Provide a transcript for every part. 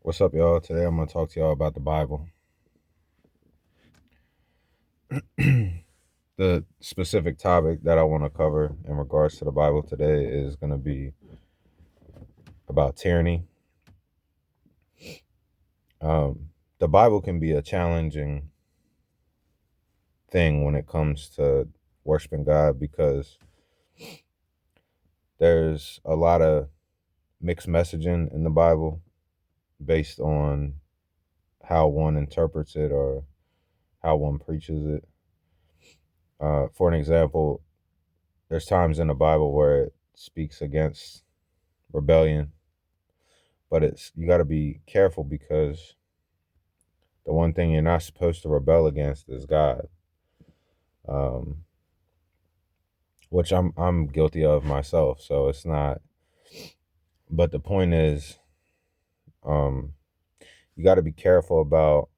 What's up, y'all? Today I'm going to talk to y'all about the Bible. The specific topic that I want to cover in regards to the Bible today is going to be about tyranny. The Bible can be a challenging thing when it comes to worshiping God because there's a lot of mixed messaging in the Bible based on how one interprets it or how one preaches it. For an example, there's times in the Bible where it speaks against rebellion, but you got to be careful because the one thing you're not supposed to rebel against is God, um, which I'm guilty of myself. So it's not. But the point is, um, you got to be careful about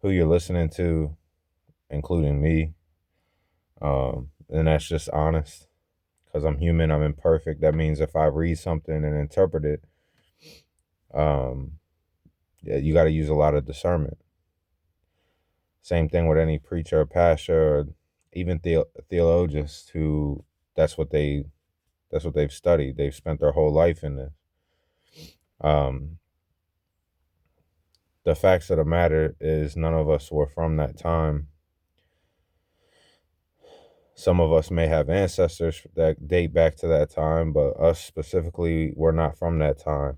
who you're listening to, including me, and that's just honest because I'm human. I'm imperfect. That means if I read something and interpret it, um, yeah, you got to use a lot of discernment. Same thing with any preacher or pastor or even theologians who that's what they that's what they've studied. They've spent their whole life in this. Um, the facts of the matter is none of us were from that time. Some of us may have ancestors that date back to that time, but us specifically, we're not from that time.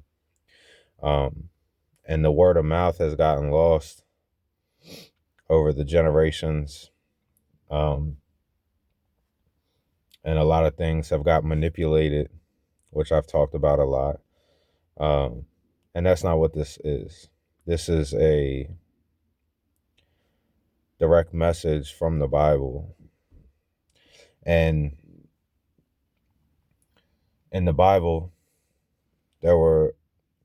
Um, and the word of mouth has gotten lost over the generations. Um, and a lot of things have got manipulated, which I've talked about a lot. Um, and that's not what this is. This is a direct message from the Bible. And in the Bible, there were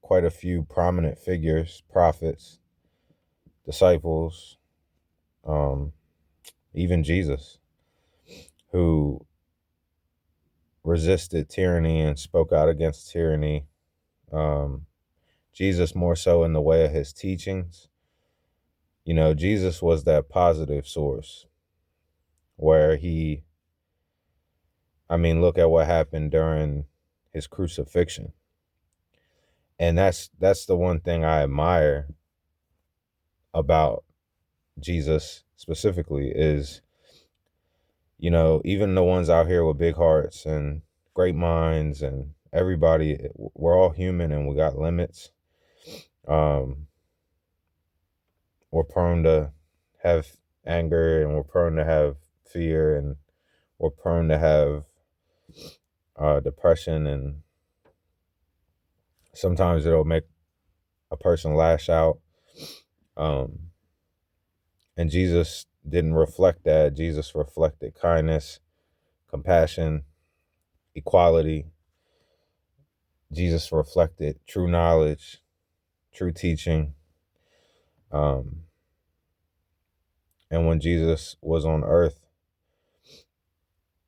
quite a few prominent figures, prophets, disciples, um, even Jesus, who resisted tyranny and spoke out against tyranny. Jesus more so in the way of his teachings. You know, Jesus was that positive source where look at what happened during his crucifixion. And that's the one thing I admire about Jesus specifically is, you know, even the ones out here with big hearts and great minds and everybody, we're all human and we got limits. Um, we're prone to have anger and we're prone to have fear and we're prone to have depression, and sometimes it'll make a person lash out. Um, and Jesus didn't reflect that. Jesus reflected kindness, compassion, equality. Jesus reflected true knowledge, true teaching. Um, and when Jesus was on earth,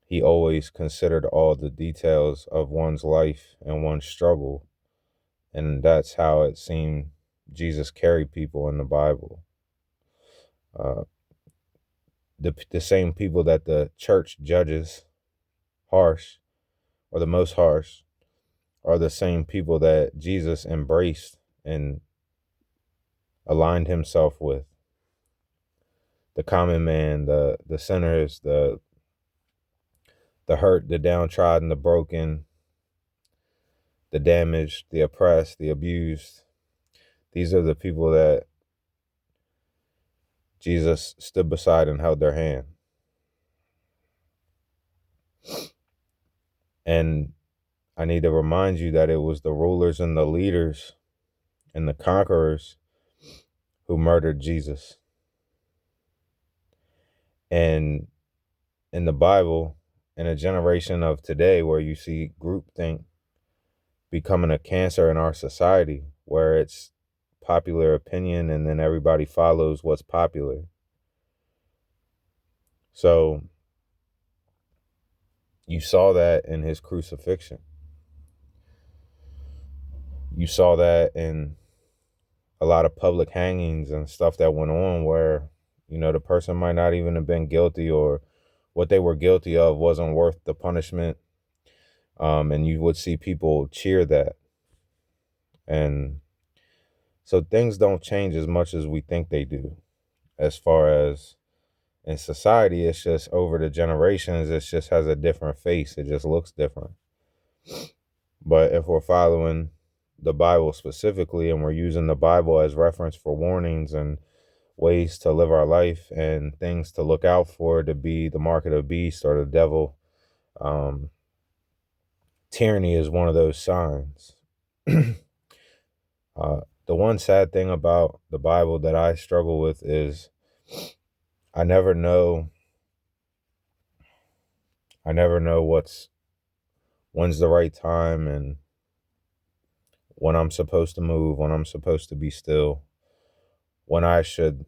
he always considered all the details of one's life and one's struggle. And that's how it seemed Jesus carried people in the Bible. Uh, the same people that the church judges harsh, or the most harsh, are the same people that Jesus embraced and aligned himself with. The common man, the sinners, the hurt, the downtrodden, the broken, the damaged, the oppressed, the abused. These are the people that Jesus stood beside and held their hand. And I need to remind you that it was the rulers and the leaders and the conquerors who murdered Jesus. And in the Bible, in a generation of today where you see groupthink becoming a cancer in our society, where it's popular opinion and then everybody follows what's popular. So you saw that in his crucifixion. You saw that in a lot of public hangings and stuff that went on where, the person might not even have been guilty, or what they were guilty of wasn't worth the punishment. And you would see people cheer that. And so things don't change as much as we think they do. As far as in society, it's just over the generations, it just has a different face. It just looks different. But if we're following the Bible specifically, and we're using the Bible as reference for warnings and ways to live our life and things to look out for, to be the mark of the beast or the devil, tyranny is one of those signs. The one sad thing about the Bible that I struggle with is I never know when's the right time, and when I'm supposed to move, when I'm supposed to be still, when I should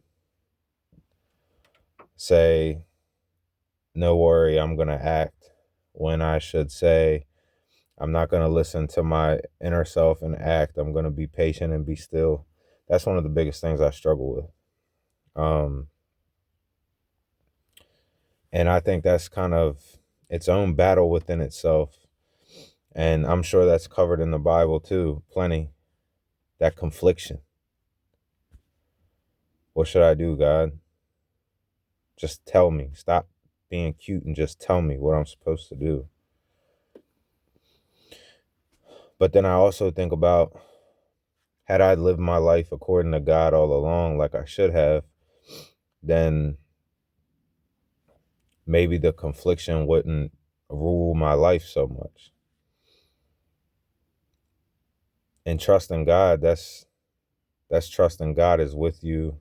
say, no worry, I'm going to act, when I should say, I'm not going to listen to my inner self and act, I'm going to be patient and be still. That's one of the biggest things I struggle with. And I think that's kind of its own battle within itself. And I'm sure that's covered in the Bible too, plenty. That confliction. What should I do, God? Just tell me. Stop being cute and just tell me what I'm supposed to do. But then I also think about, had I lived my life according to God all along, like I should have, then maybe the confliction wouldn't rule my life so much. And trusting God, that's trusting God is with you.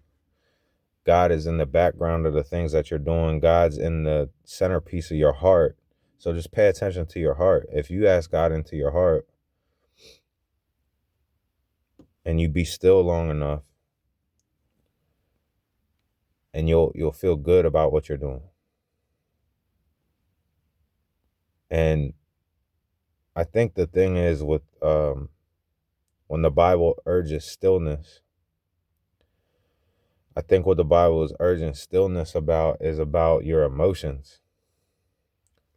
God is in the background of the things that you're doing. God's in the centerpiece of your heart. So just pay attention to your heart. If you ask God into your heart and you be still long enough, and you'll feel good about what you're doing. And I think the thing is with when the Bible urges stillness, I think what the Bible is urging stillness about is about your emotions.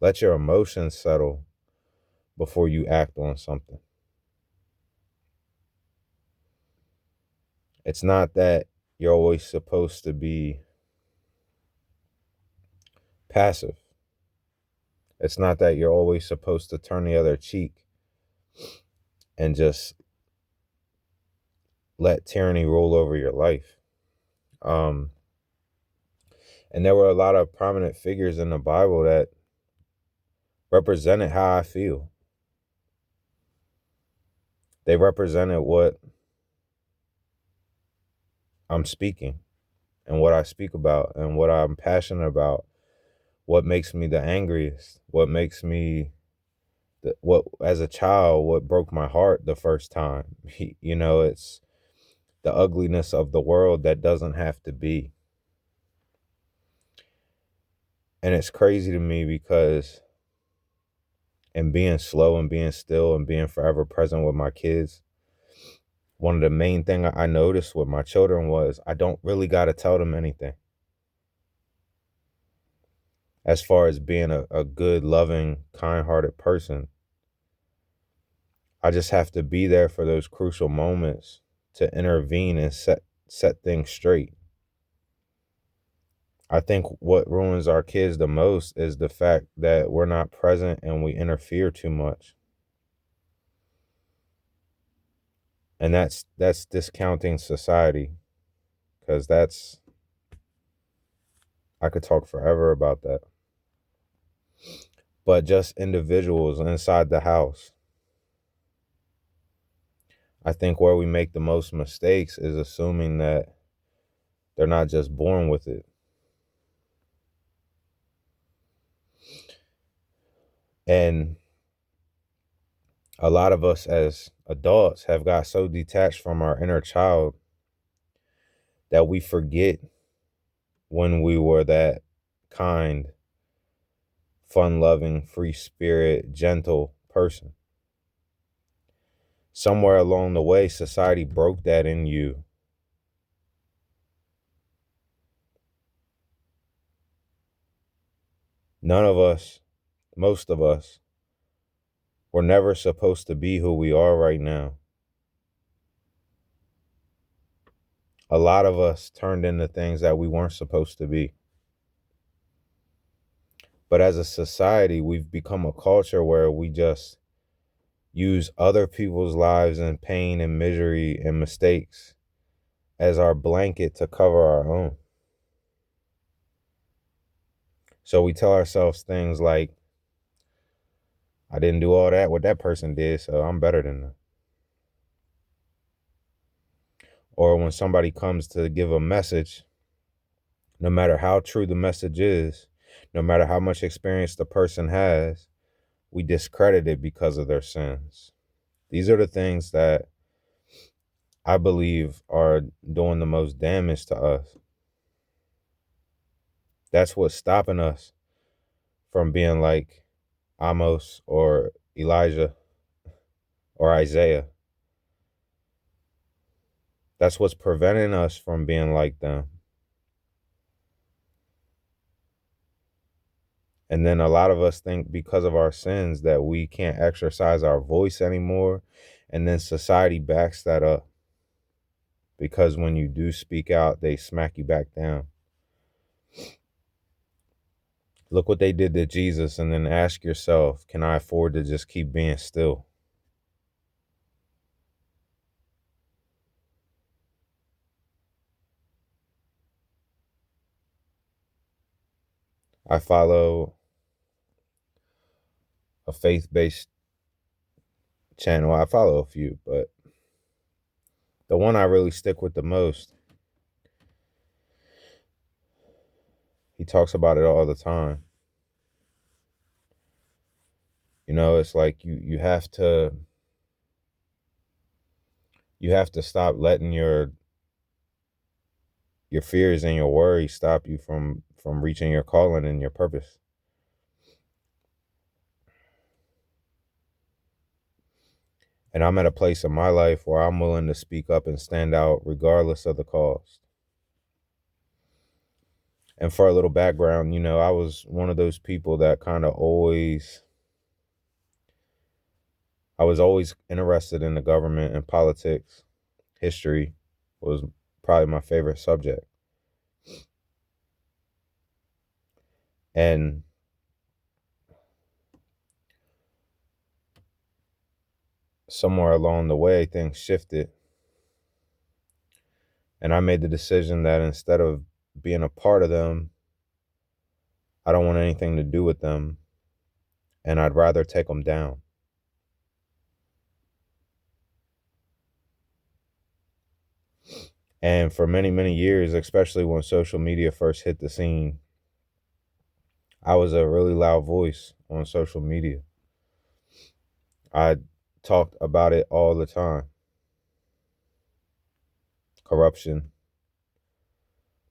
Let your emotions settle before you act on something. It's not that you're always supposed to be passive. It's not that you're always supposed to turn the other cheek and just let tyranny roll over your life. And there were a lot of prominent figures in the Bible that represented how I feel. They represented what I'm speaking and what I speak about and what I'm passionate about, what makes me the angriest, what makes me, what as a child, what broke my heart the first time. It's the ugliness of the world that doesn't have to be. And it's crazy to me because in being slow and being still and being forever present with my kids, one of the main things I noticed with my children was I don't really got to tell them anything. As far as being a good, loving, kind-hearted person, I just have to be there for those crucial moments to intervene and set things straight. I think what ruins our kids the most is the fact that we're not present and we interfere too much. And that's discounting society, because I could talk forever about that. But just individuals inside the house. I think where we make the most mistakes is assuming that they're not just born with it. And a lot of us as adults have got so detached from our inner child that we forget when we were that kind, fun-loving, free spirit, gentle person. Somewhere along the way, society broke that in you None of us, most of us, were never supposed to be who we are right now. A lot of us turned into things that we weren't supposed to be. But as a society, we've become a culture where we just use other people's lives and pain and misery and mistakes as our blanket to cover our own. So we tell ourselves things like, I didn't do all that what that person did, so I'm better than them. Or when somebody comes to give a message, no matter how true the message is, no matter how much experience the person has, we discredit it because of their sins. These are the things that I believe are doing the most damage to us. That's what's stopping us from being like Amos or Elijah or Isaiah. That's what's preventing us from being like them. And then a lot of us think because of our sins that we can't exercise our voice anymore. And then society backs that up. Because when you do speak out, they smack you back down. Look what they did to Jesus, and then ask yourself, can I afford to just keep being still? I follow a faith-based channel. I follow a few, but the one I really stick with the most, he talks about it all the time. You know, it's like you have to stop letting your fears and your worries stop you from reaching your calling and your purpose. And I'm at a place in my life where I'm willing to speak up and stand out regardless of the cost. And for a little background, you know, I was one of those people that I was always interested in the government and politics. History was probably my favorite subject. And somewhere along the way, things shifted. And I made the decision that instead of being a part of them, I don't want anything to do with them. And I'd rather take them down. And for many, many years, especially when social media first hit the scene, I was a really loud voice on social media. I talked about it all the time. Corruption,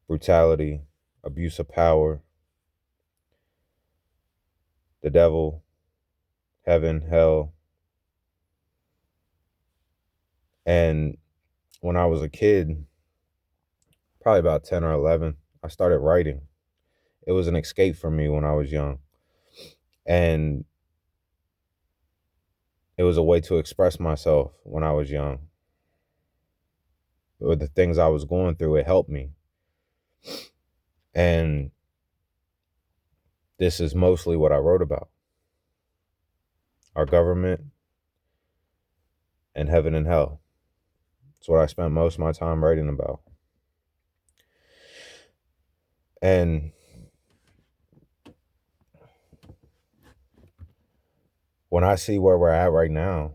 brutality, abuse of power, the devil, heaven, hell. And when I was a kid, probably about 10 or 11, I started writing. It was an escape for me when I was young. And it was a way to express myself when I was young. With the things I was going through, it helped me. And this is mostly what I wrote about. Our government and heaven and hell. It's what I spent most of my time writing about. And when I see where we're at right now,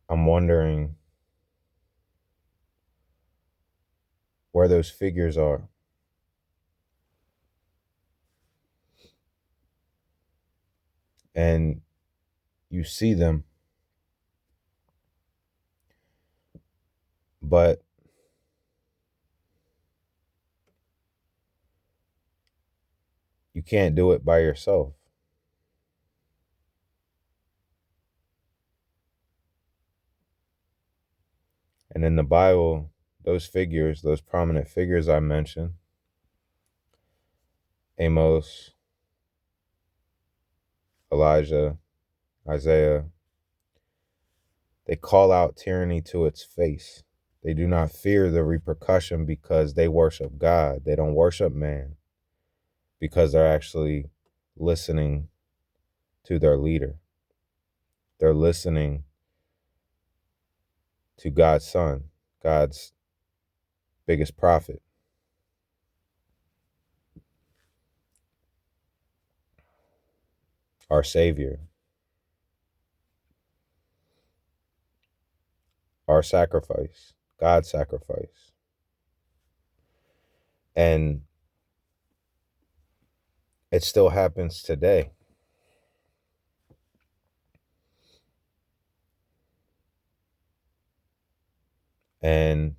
I'm wondering where those figures are. And you see them, but you can't do it by yourself. And in the Bible, those figures, those prominent figures I mentioned, Amos, Elijah, Isaiah, they call out tyranny to its face. They do not fear the repercussion because they worship God. They don't worship man because they're actually listening to their leader. They're listening to God's son, God's biggest prophet. Our Savior, our sacrifice, God's sacrifice. And it still happens today. And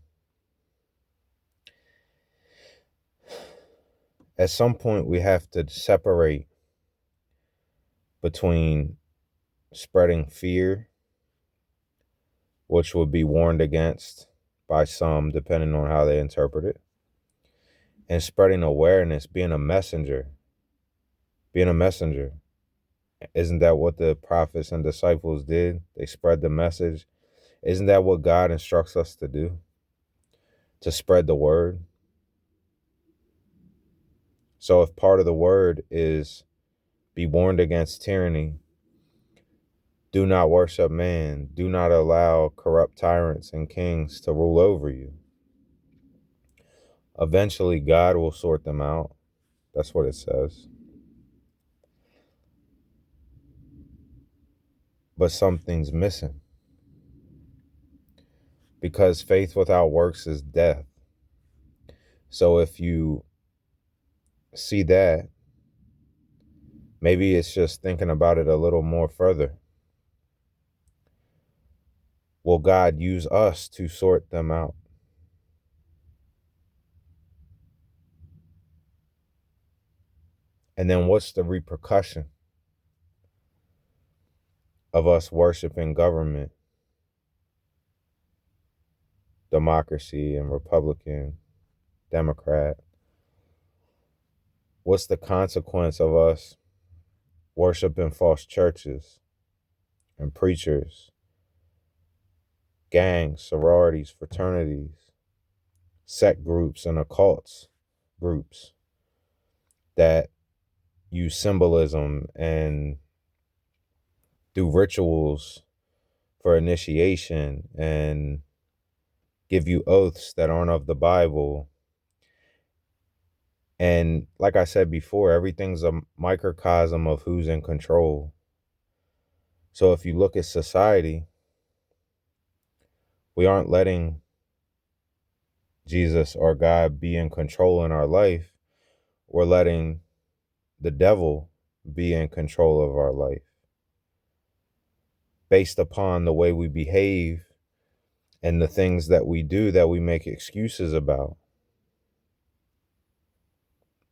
at some point, we have to separate between spreading fear, which would be warned against by some, depending on how they interpret it, and spreading awareness, being a messenger. Being a messenger. Isn't that what the prophets and disciples did? They spread the message. Isn't that what God instructs us to do? To spread the word? So if part of the word is be warned against tyranny, do not worship man, do not allow corrupt tyrants and kings to rule over you. Eventually, God will sort them out. That's what it says. But something's missing. Because faith without works is death. So if you see that, maybe it's just thinking about it a little more further. Will God use us to sort them out? And then what's the repercussion of us worshiping government, democracy, and Republican, Democrat? What's the consequence of us worshiping false churches and preachers, gangs, sororities, fraternities, sect groups, and occults groups that use symbolism and do rituals for initiation and give you oaths that aren't of the Bible? And like I said before, everything's a microcosm of who's in control. So if you look at society, we aren't letting Jesus or God be in control in our life. We're letting the devil be in control of our life based upon the way we behave and the things that we do that we make excuses about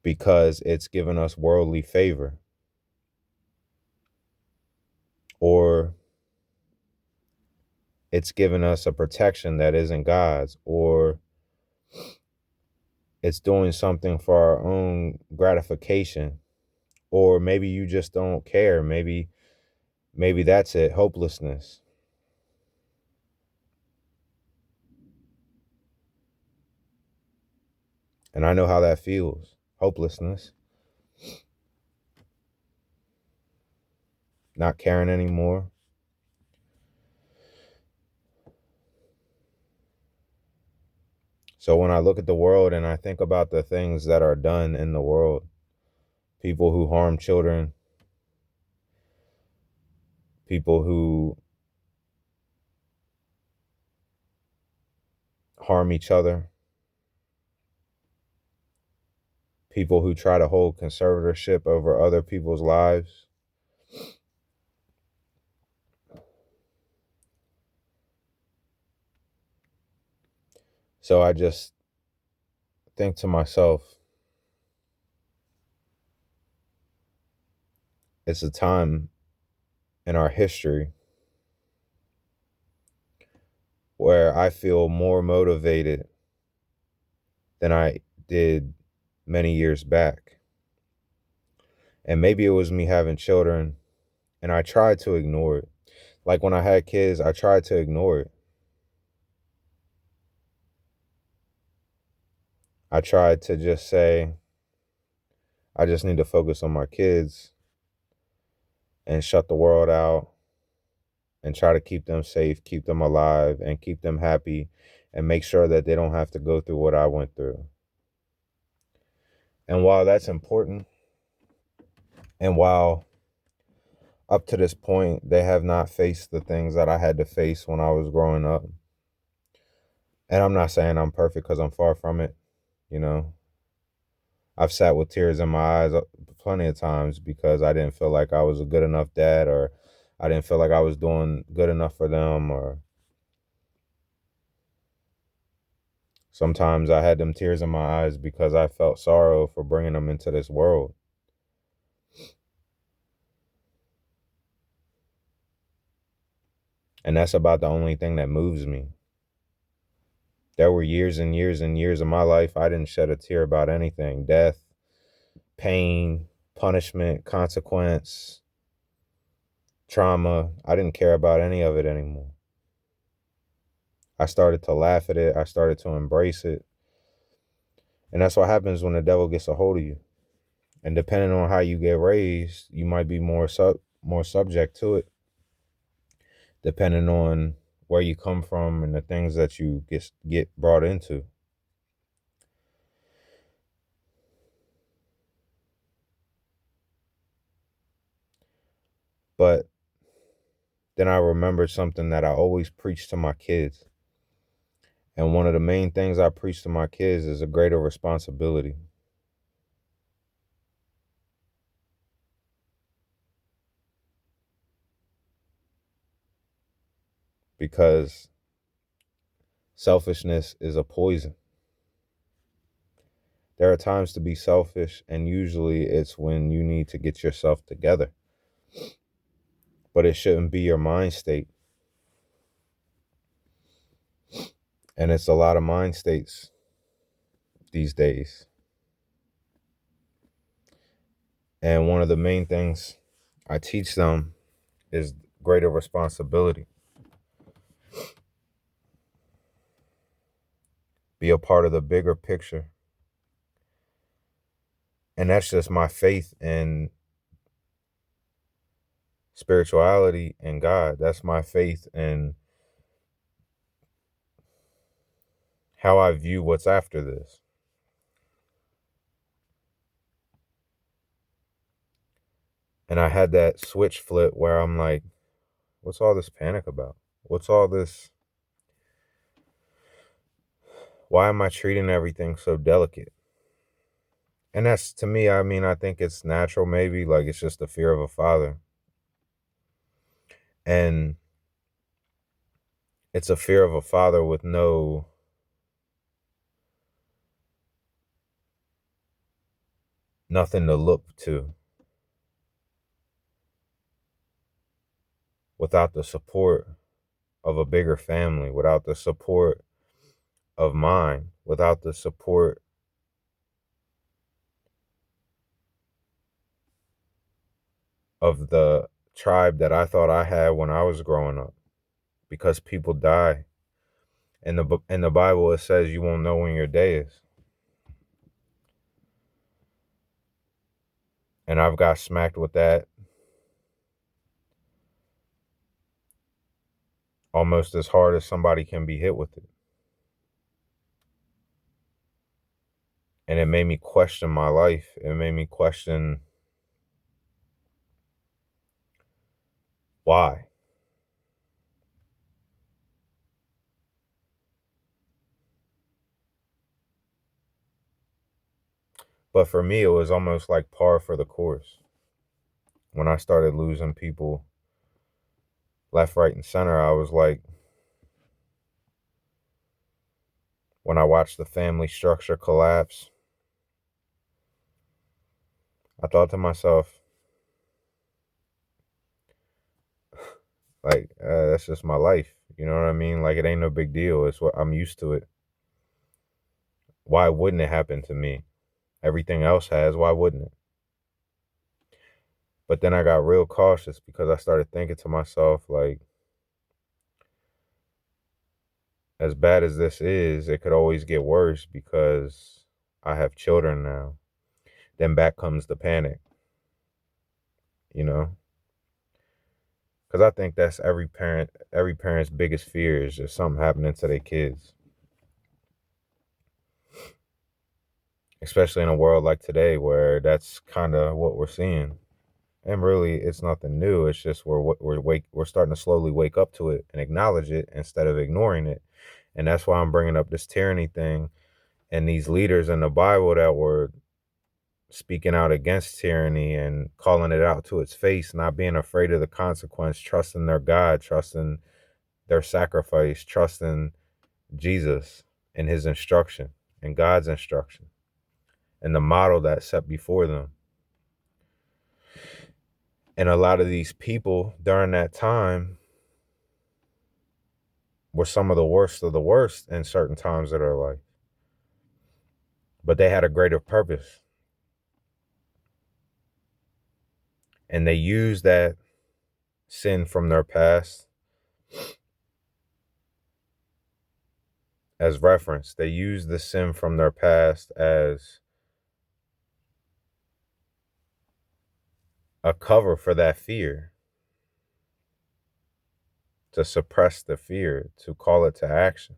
because it's given us worldly favor, or it's given us a protection that isn't God's, or it's doing something for our own gratification, or maybe you just don't care. Maybe that's it, hopelessness. And I know how that feels, hopelessness, not caring anymore. So when I look at the world and I think about the things that are done in the world, people who harm children, people who harm each other, people who try to hold conservatorship over other people's lives. So I just think to myself, it's a time in our history where I feel more motivated than I did many years back. And maybe it was me having children and I tried to ignore it. Like when I had kids, I tried to ignore it. I tried to just say, I just need to focus on my kids and shut the world out and try to keep them safe, keep them alive, and keep them happy and make sure that they don't have to go through what I went through. And while that's important, and while up to this point, they have not faced the things that I had to face when I was growing up. And I'm not saying I'm perfect because I'm far from it. You know, I've sat with tears in my eyes plenty of times because I didn't feel like I was a good enough dad, or I didn't feel like I was doing good enough for them, or sometimes I had them tears in my eyes because I felt sorrow for bringing them into this world. And that's about the only thing that moves me. There were years and years and years of my life I didn't shed a tear about anything. Death, pain, punishment, consequence, trauma. I didn't care about any of it anymore. I started to laugh at it. I started to embrace it. And that's what happens when the devil gets a hold of you. And depending on how you get raised, you might be more subject to it, depending on where you come from and the things that you get brought into. But then I remembered something that I always preach to my kids. And one of the main things I preach to my kids is a greater responsibility. Because selfishness is a poison. There are times to be selfish, and usually it's when you need to get yourself together. But it shouldn't be your mind state. And it's a lot of mind states these days. And one of the main things I teach them is greater responsibility. Be a part of the bigger picture. And that's just my faith in spirituality and God. That's my faith in how I view what's after this. And I had that switch flip where I'm like, what's all this panic about? What's all this? Why am I treating everything so delicate? And that's, to me, I mean, I think it's natural, maybe, like it's just the fear of a father. And it's a fear of a father with nothing to look to, without the support of a bigger family, without the support of mine, without the support of the tribe that I thought I had when I was growing up. Because people die. In the Bible, it says you won't know when your day is. And I've got smacked with that almost as hard as somebody can be hit with it. And it made me question my life. It made me question why. But for me, it was almost like par for the course. When I started losing people left, right, and center, I was like, when I watched the family structure collapse, I thought to myself, like, that's just my life. You know what I mean? Like, it ain't no big deal. It's what I'm used to it. Why wouldn't it happen to me? Everything else has. Why wouldn't it? But then I got real cautious because I started thinking to myself, like, as bad as this is, it could always get worse because I have children now. Then back comes the panic, you know? Because I think that's every parent's biggest fear is just something happening to their kids. Especially in a world like today where that's kind of what we're seeing. And really, it's nothing new. It's just we're starting to slowly wake up to it and acknowledge it instead of ignoring it. And that's why I'm bringing up this tyranny thing and these leaders in the Bible that were speaking out against tyranny and calling it out to its face, not being afraid of the consequence, trusting their God, trusting their sacrifice, trusting Jesus and his instruction and God's instruction and the model that's set before them. And a lot of these people during that time were some of the worst in certain times of their life. But they had a greater purpose. And they used that sin from their past as reference. They used the sin from their past as a cover for that fear, to suppress the fear, to call it to action.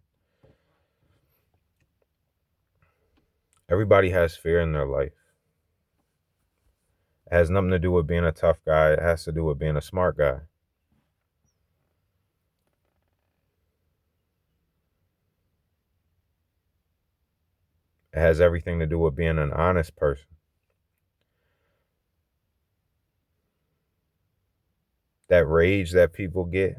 Everybody has fear in their life. It has nothing to do with being a tough guy. It has to do with being a smart guy. It has everything to do with being an honest person. That rage that people get,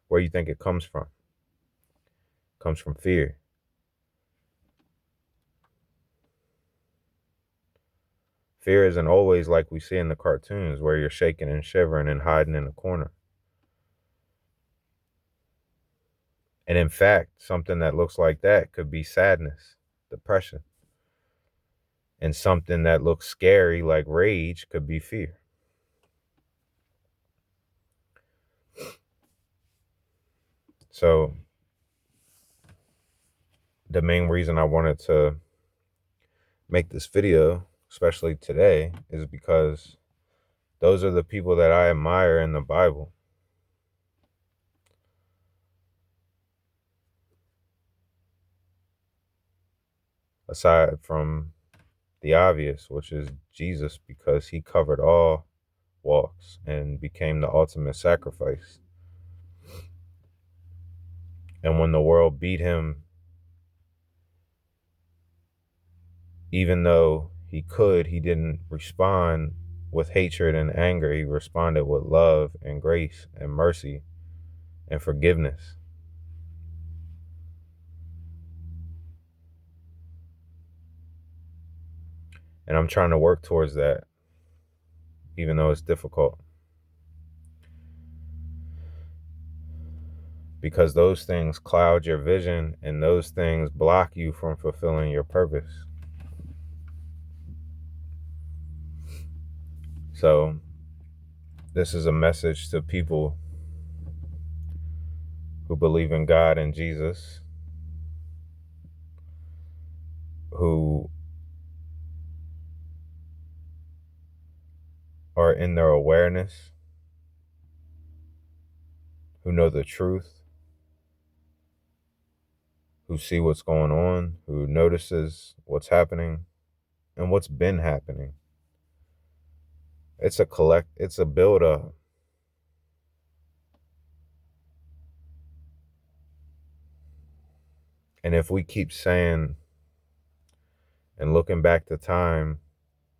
where you think it comes from? It comes from fear. Fear isn't always like we see in the cartoons where you're shaking and shivering and hiding in a corner. And in fact, something that looks like that could be sadness, depression. And something that looks scary like rage could be fear. So the main reason I wanted to make this video, especially today, is because those are the people that I admire in the Bible. Aside from the obvious, which is Jesus, because he covered all walks and became the ultimate sacrifice. And when the world beat him, even though he didn't respond with hatred and anger. He responded with love and grace and mercy and forgiveness. And I'm trying to work towards that, even though it's difficult. Because those things cloud your vision and those things block you from fulfilling your purpose. So this is a message to people who believe in God and Jesus, who are in their awareness, who know the truth, who see what's going on, who notices what's happening and what's been happening. It's a build up. And if we keep saying and looking back to time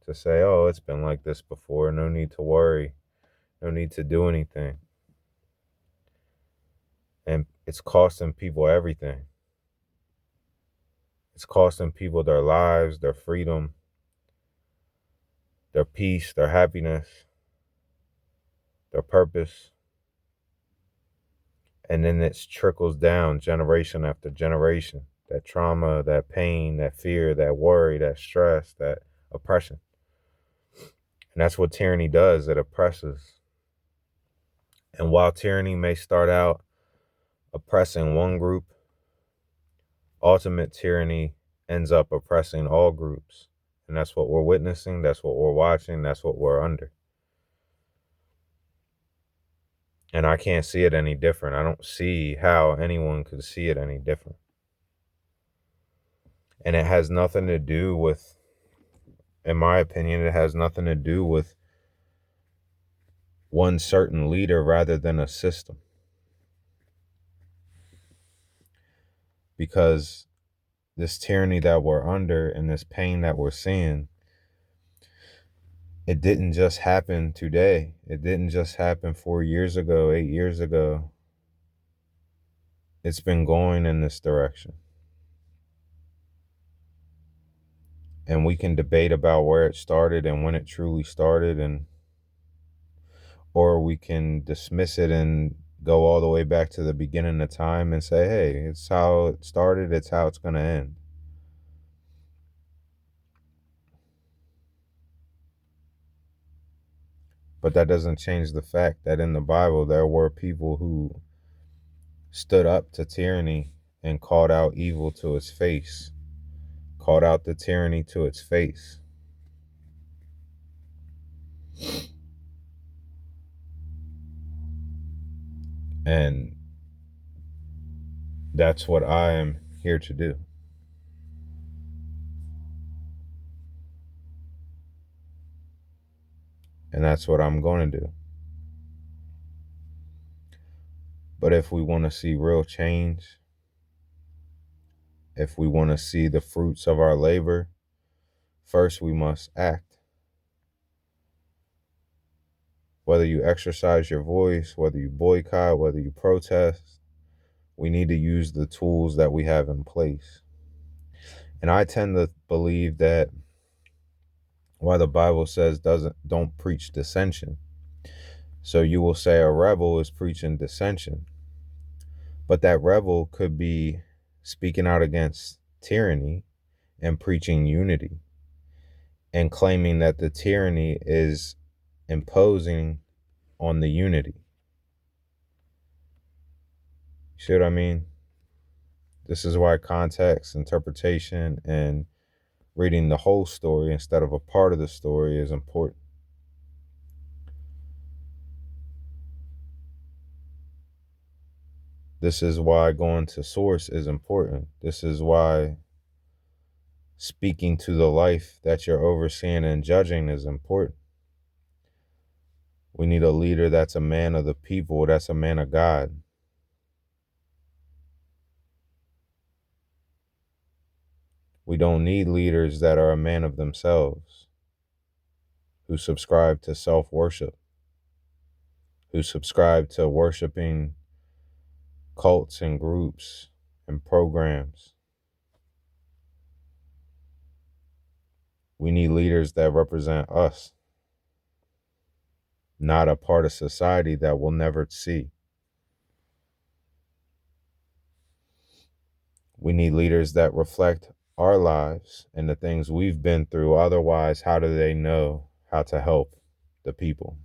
to say, oh, it's been like this before, no need to worry, no need to do anything. And it's costing people everything. It's costing people their lives, their freedom, their peace, their happiness, their purpose. And then it trickles down generation after generation. That trauma, that pain, that fear, that worry, that stress, that oppression. And that's what tyranny does. It oppresses. And while tyranny may start out oppressing one group, ultimate tyranny ends up oppressing all groups. And that's what we're witnessing. That's what we're watching. That's what we're under. And I can't see it any different. I don't see how anyone could see it any different. And it has nothing to do with, in my opinion, it has nothing to do with one certain leader rather than a system. Because this tyranny that we're under and this pain that we're seeing, it didn't just happen today. It didn't just happen 4 years ago, 8 years ago. It's been going in this direction. And we can debate about where it started and when it truly started, or we can dismiss it and go all the way back to the beginning of time and say, hey, it's how it started, it's how it's going to end. But that doesn't change the fact that in the Bible, there were people who stood up to tyranny and called out evil to its face, called out the tyranny to its face. And that's what I am here to do. And that's what I'm going to do. But if we want to see real change, if we want to see the fruits of our labor, first we must act. Whether you exercise your voice, whether you boycott, whether you protest, we need to use the tools that we have in place. And I tend to believe that while the Bible says don't preach dissension. So you will say a rebel is preaching dissension. But that rebel could be speaking out against tyranny and preaching unity and claiming that the tyranny is imposing on the unity. You see what I mean? This is why context, interpretation, and reading the whole story instead of a part of the story is important. This is why going to source is important. This is why speaking to the life that you're overseeing and judging is important. We need a leader that's a man of the people, that's a man of God. We don't need leaders that are a man of themselves, who subscribe to self-worship, who subscribe to worshiping cults and groups and programs. We need leaders that represent us, not a part of society that we'll never see. We need leaders that reflect our lives and the things we've been through. Otherwise, how do they know how to help the people?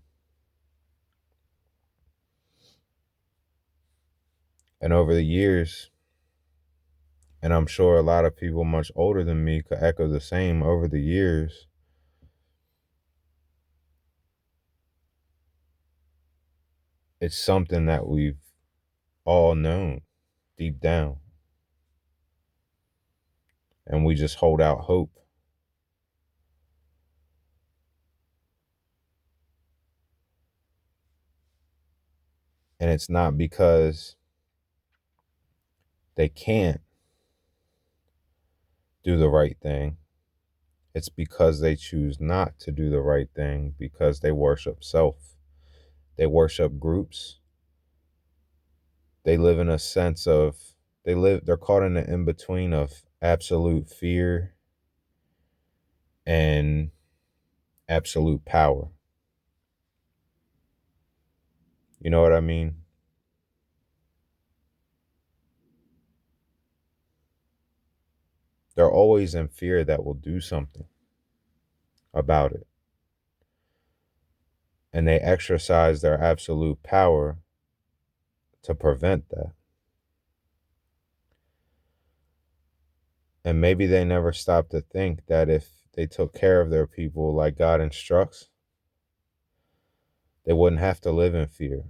And over the years, and I'm sure a lot of people much older than me could echo the same, over the years, it's something that we've all known deep down. And we just hold out hope. And it's not because they can't do the right thing. It's because they choose not to do the right thing because they worship self. They worship groups. They live in a sense of, they're caught in the in-between of absolute fear and absolute power. You know what I mean? They're always in fear that we'll do something about it. And they exercise their absolute power to prevent that. And maybe they never stopped to think that if they took care of their people like God instructs, they wouldn't have to live in fear.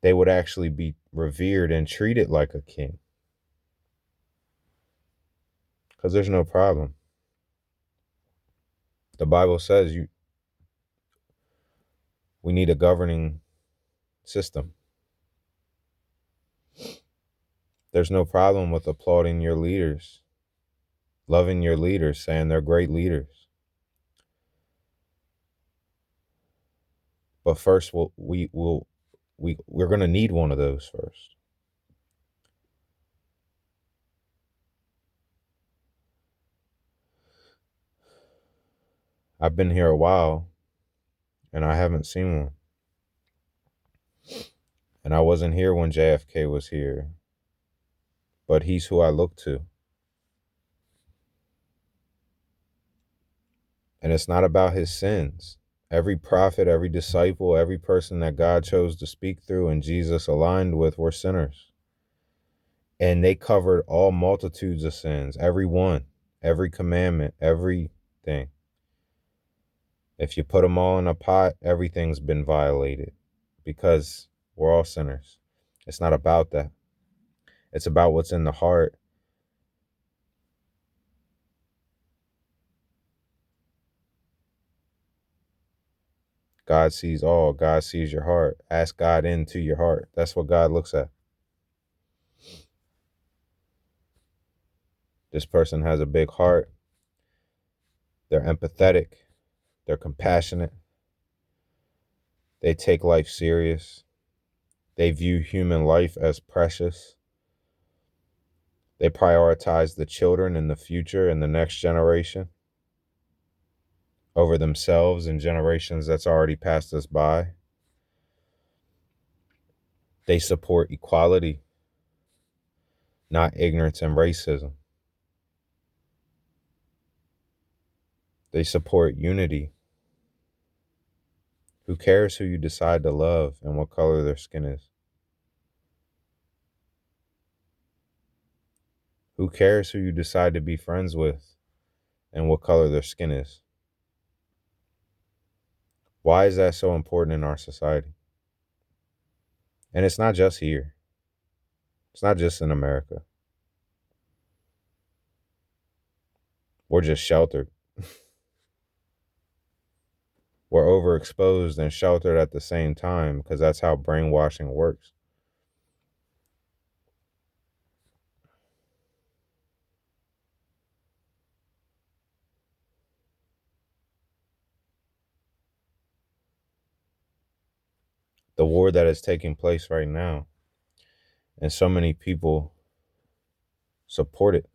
They would actually be revered and treated like a king. Because there's no problem. The Bible says we need a governing system. There's no problem with applauding your leaders, loving your leaders, saying they're great leaders. But first, we're going to need one of those first. I've been here a while, and I haven't seen one. And I wasn't here when JFK was here, but he's who I look to. And it's not about his sins. Every prophet, every disciple, every person that God chose to speak through and Jesus aligned with were sinners. And they covered all multitudes of sins, every one, every commandment, everything. If you put them all in a pot, everything's been violated because we're all sinners. It's not about that. It's about what's in the heart. God sees all. God sees your heart. Ask God into your heart. That's what God looks at. This person has a big heart. They're empathetic. They're compassionate. They take life serious. They view human life as precious. They prioritize the children and the future and the next generation over themselves and generations that's already passed us by. They support equality, not ignorance and racism. They support unity. Who cares who you decide to love and what color their skin is? Who cares who you decide to be friends with and what color their skin is? Why is that so important in our society? And it's not just here. It's not just in America. We're just sheltered. We're overexposed and sheltered at the same time because that's how brainwashing works. The war that is taking place right now, and so many people support it.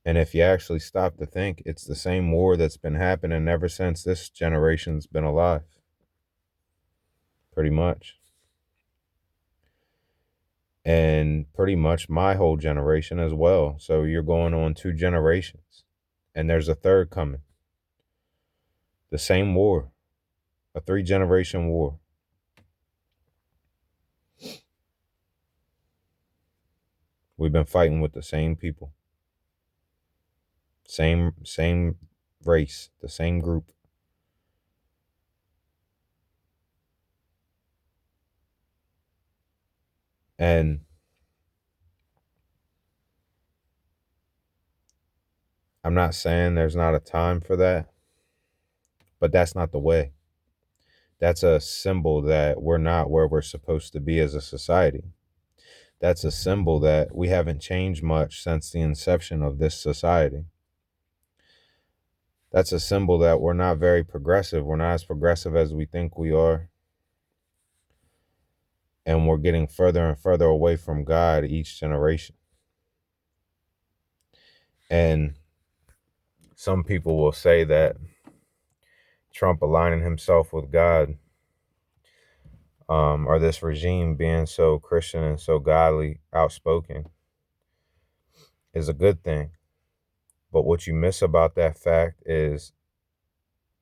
And if you actually stop to think, it's the same war that's been happening ever since this generation's been alive. Pretty much. And pretty much my whole generation as well. So you're going on 2 generations. And there's a third coming. The same war. A 3-generation war. We've been fighting with the same people. Same race, the same group. And I'm not saying there's not a time for that, but that's not the way. That's a symbol that we're not where we're supposed to be as a society. That's a symbol that we haven't changed much since the inception of this society. That's a symbol that we're not very progressive. We're not as progressive as we think we are. And we're getting further and further away from God each generation. And some people will say that Trump aligning himself with God, or this regime being so Christian and so godly, outspoken, is a good thing. But what you miss about that fact is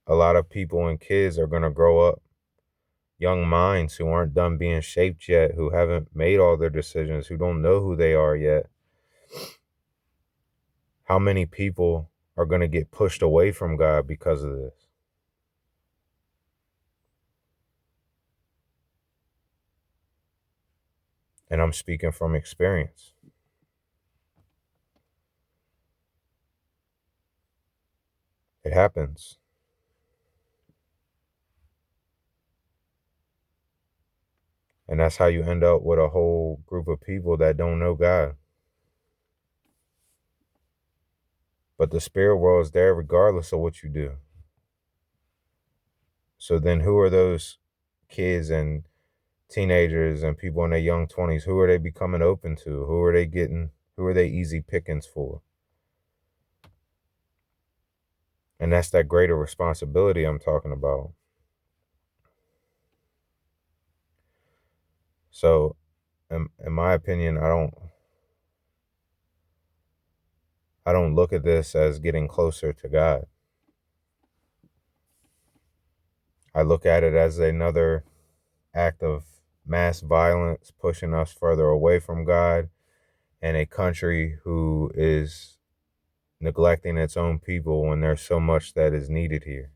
a lot of people and kids are going to grow up, young minds who aren't done being shaped yet, who haven't made all their decisions, who don't know who they are yet. How many people are going to get pushed away from God because of this? And I'm speaking from experience. It happens. And that's how you end up with a whole group of people that don't know God. But the spirit world is there regardless of what you do. So then who are those kids and teenagers and people in their young 20s? Who are they becoming open to? Who are they getting? Who are they easy pickings for? And that's that greater responsibility I'm talking about. So, in my opinion, I don't look at this as getting closer to God. I look at it as another act of mass violence pushing us further away from God, and a country who is neglecting its own people when there's so much that is needed here.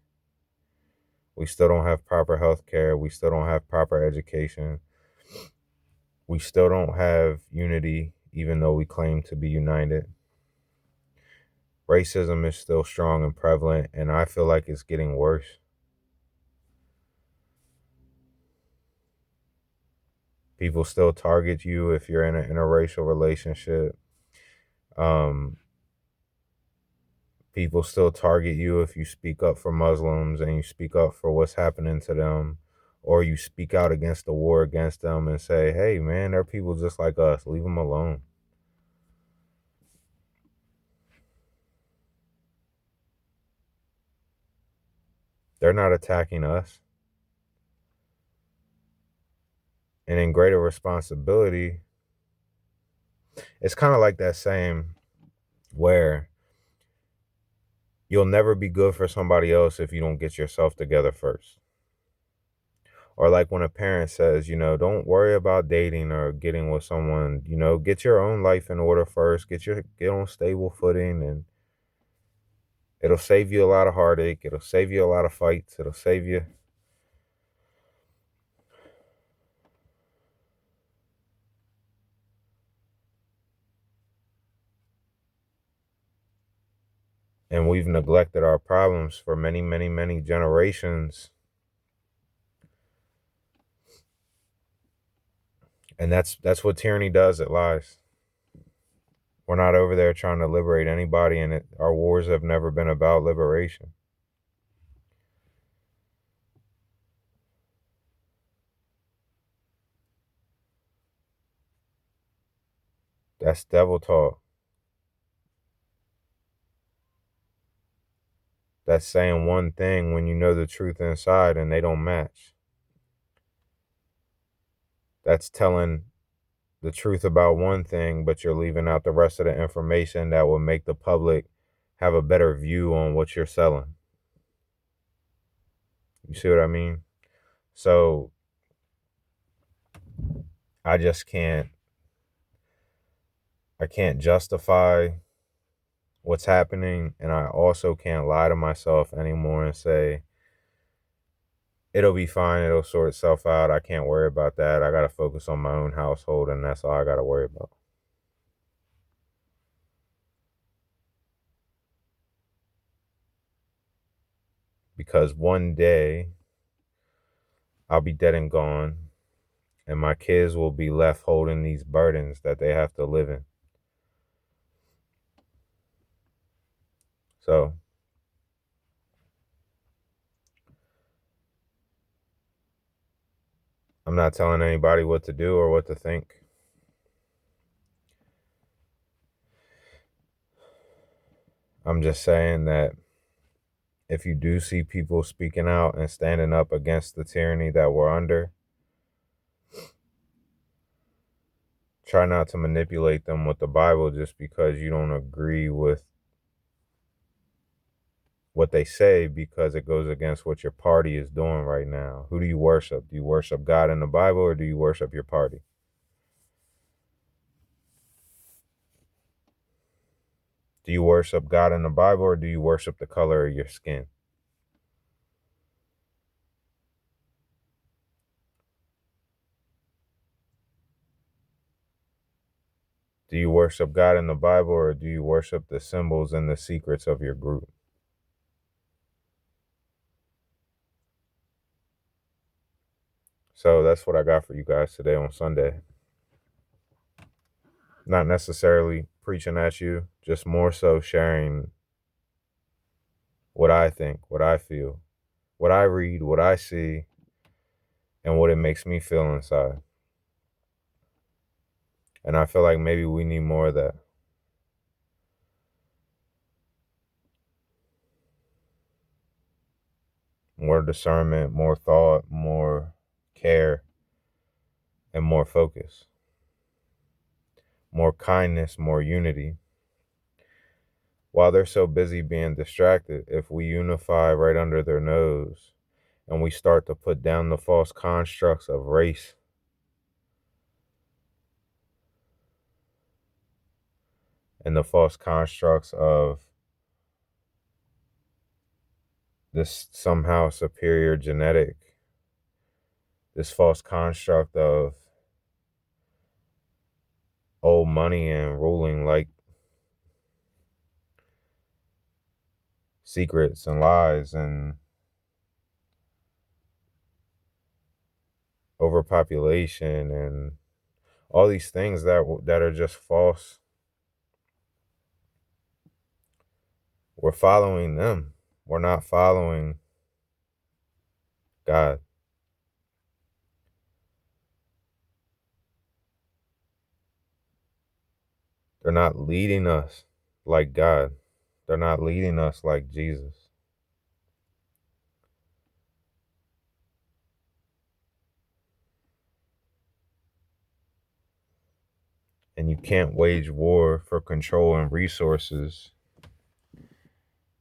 We still don't have proper health care. We still don't have proper education. We still don't have unity, even though we claim to be united. Racism is still strong and prevalent, and I feel like it's getting worse. People still target you if you're in an interracial relationship. Um, People still target you if you speak up for Muslims and you speak up for what's happening to them, or you speak out against the war against them and say, hey, man, they're people just like us. Leave them alone. They're not attacking us. And in greater responsibility, it's kind of like that saying where you'll never be good for somebody else if you don't get yourself together first. Or like when a parent says, don't worry about dating or getting with someone, get your own life in order first, get on stable footing, and it'll save you a lot of heartache, it'll save you a lot of fights, it'll save you. And we've neglected our problems for many, many, many generations. And that's what tyranny does. It lies. We're not over there trying to liberate anybody, and our wars have never been about liberation. That's devil talk. That's saying one thing when you know the truth inside and they don't match. That's telling the truth about one thing, but you're leaving out the rest of the information that will make the public have a better view on what you're selling. You see what I mean? So I just I can't justify what's happening, and I also can't lie to myself anymore and say it'll be fine, it'll sort itself out, I can't worry about that, I got to focus on my own household, and that's all I got to worry about. Because one day I'll be dead and gone, and my kids will be left holding these burdens that they have to live in. So I'm not telling anybody what to do or what to think. I'm just saying that if you do see people speaking out and standing up against the tyranny that we're under, Try not to manipulate them with the Bible just because you don't agree with what they say, because it goes against what your party is doing right now. Who do you worship? Do you worship God in the Bible, or do you worship your party? Do you worship God in the Bible, or do you worship the color of your skin? Do you worship God in the Bible, or do you worship the symbols and the secrets of your group? So that's what I got for you guys today on Sunday. Not necessarily preaching at you, just more so sharing what I think, what I feel, what I read, what I see, and what it makes me feel inside. And I feel like maybe we need more of that. More discernment, more thought, more care, and more focus. More kindness, more unity. While they're so busy being distracted, if we unify right under their nose and we start to put down the false constructs of race and the false constructs of this somehow superior genetic, this false construct of old money and ruling like secrets and lies and overpopulation and all these things that are just false. We're following them. We're not following God. They're not leading us like God. They're not leading us like Jesus. And you can't wage war for control and resources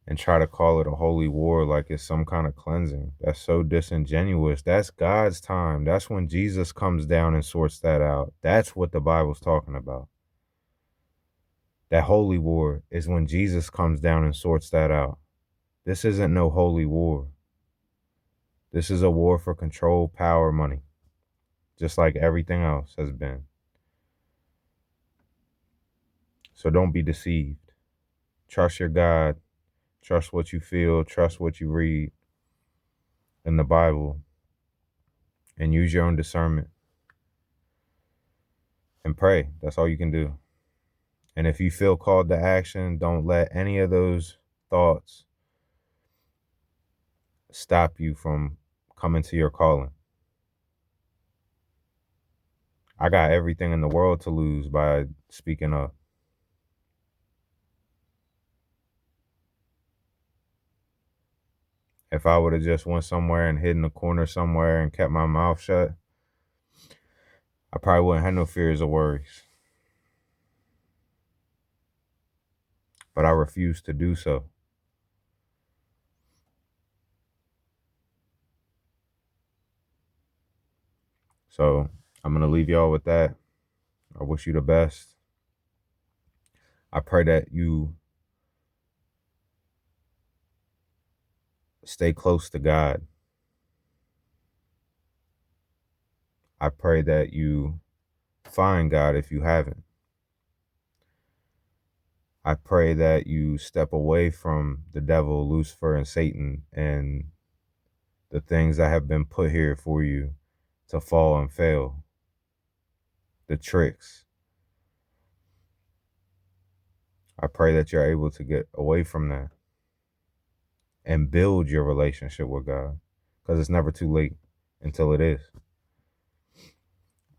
and try to call it a holy war like it's some kind of cleansing. That's so disingenuous. That's God's time. That's when Jesus comes down and sorts that out. That's what the Bible's talking about. That holy war is when Jesus comes down and sorts that out. This isn't no holy war. This is a war for control, power, money, just like everything else has been. So don't be deceived. Trust your God. Trust what you feel. Trust what you read in the Bible. And use your own discernment. And pray. That's all you can do. And if you feel called to action, don't let any of those thoughts stop you from coming to your calling. I got everything in the world to lose by speaking up. If I would have just went somewhere and hid in a corner somewhere and kept my mouth shut, I probably wouldn't have no fears or worries. But I refuse to do so. So I'm going to leave y'all with that. I wish you the best. I pray that you stay close to God. I pray that you find God if you haven't. I pray that you step away from the devil, Lucifer, and Satan, and the things that have been put here for you to fall and fail. The tricks. I pray that you're able to get away from that and build your relationship with God, because it's never too late until it is.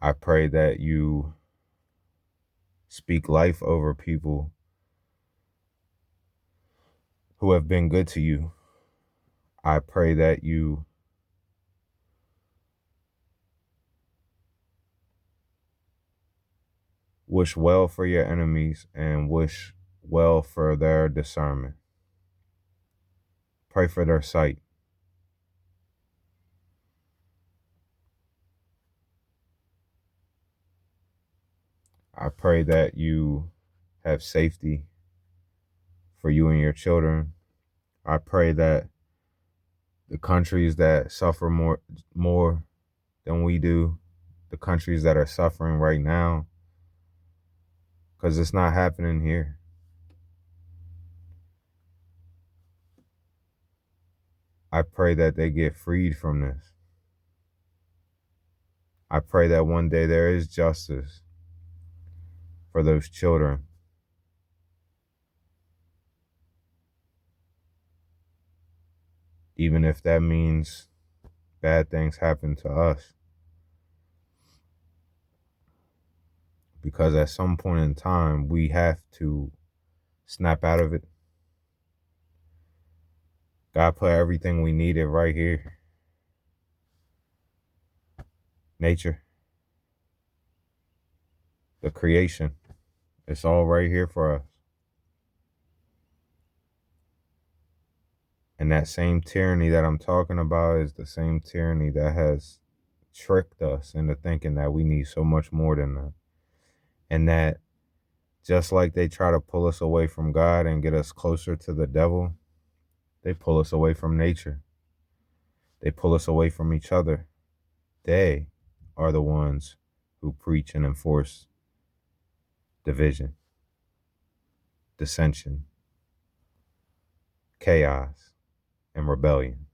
I pray that you speak life over people who have been good to you. I pray that you Wish well for your enemies and wish well for their discernment. Pray for their sight. I pray that you have safety for you and your children. I pray that the countries that suffer more than we do, the countries that are suffering right now, because it's not happening here. I pray that they get freed from this. I pray that one day there is justice for those children. Even if that means bad things happen to us. Because at some point in time, we have to snap out of it. God put everything we needed right here. Nature, the creation, it's all right here for us. And that same tyranny that I'm talking about is the same tyranny that has tricked us into thinking that we need so much more than that. And that just like they try to pull us away from God and get us closer to the devil, they pull us away from nature. They pull us away from each other. They are the ones who preach and enforce division, dissension, chaos, and rebellion.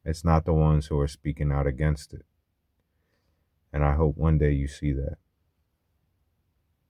It's not the ones who are speaking out against it. And I hope one day you see that.